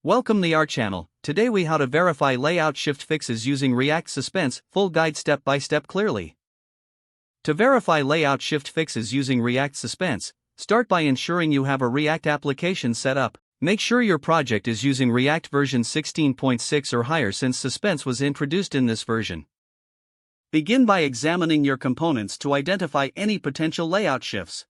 Welcome to our channel. Today we how to verify layout shift fixes using React Suspense, full guide step by step clearly. To verify layout shift fixes using React Suspense, start by ensuring you have a React application set up. Make sure your project is using React version 16.6 or higher since Suspense was introduced in this version. Begin by examining your components to identify any potential layout shifts.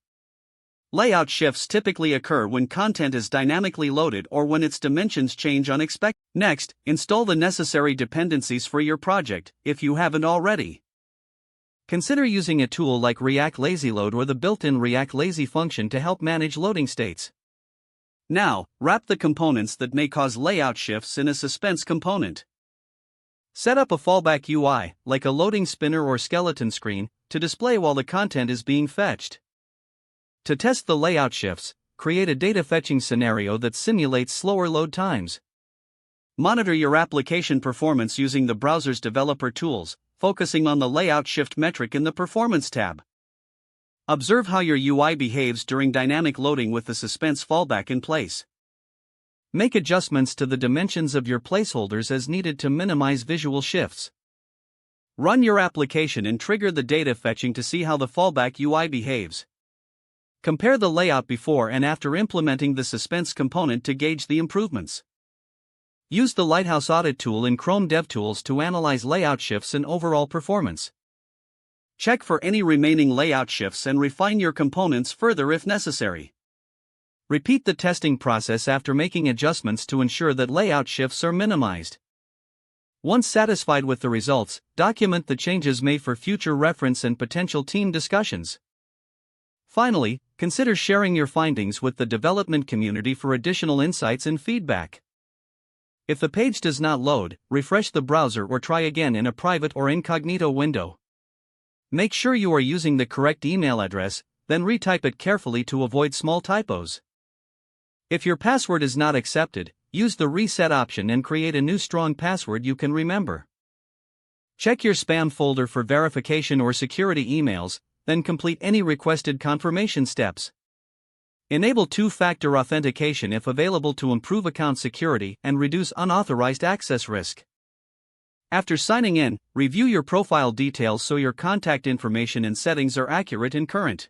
Layout shifts typically occur when content is dynamically loaded or when its dimensions change unexpectedly. Next, install the necessary dependencies for your project, if you haven't already. Consider using a tool like React Lazy Load or the built-in React Lazy function to help manage loading states. Now, wrap the components that may cause layout shifts in a Suspense component. Set up a fallback UI, like a loading spinner or skeleton screen, to display while the content is being fetched. To test the layout shifts, create a data fetching scenario that simulates slower load times. Monitor your application performance using the browser's developer tools, focusing on the layout shift metric in the Performance tab. Observe how your UI behaves during dynamic loading with the Suspense fallback in place. Make adjustments to the dimensions of your placeholders as needed to minimize visual shifts. Run your application and trigger the data fetching to see how the fallback UI behaves. Compare the layout before and after implementing the Suspense component to gauge the improvements. Use the Lighthouse Audit tool in Chrome DevTools to analyze layout shifts and overall performance. Check for any remaining layout shifts and refine your components further if necessary. Repeat the testing process after making adjustments to ensure that layout shifts are minimized. Once satisfied with the results, document the changes made for future reference and potential team discussions. Finally, consider sharing your findings with the development community for additional insights and feedback. If the page does not load, refresh the browser or try again in a private or incognito window. Make sure you are using the correct email address, then retype it carefully to avoid small typos. If your password is not accepted, use the reset option and create a new strong password you can remember. Check your spam folder for verification or security emails, then complete any requested confirmation steps. Enable two-factor authentication if available to improve account security and reduce unauthorized access risk. After signing in, review your profile details so your contact information and settings are accurate and current.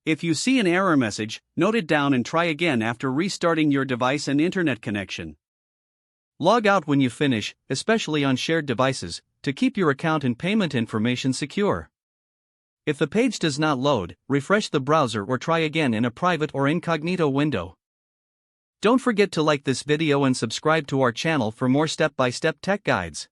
If you see an error message, note it down and try again after restarting your device and internet connection. Log out when you finish, especially on shared devices, to keep your account and payment information secure. If the page does not load, refresh the browser or try again in a private or incognito window. Don't forget to like this video and subscribe to our channel for more step-by-step tech guides.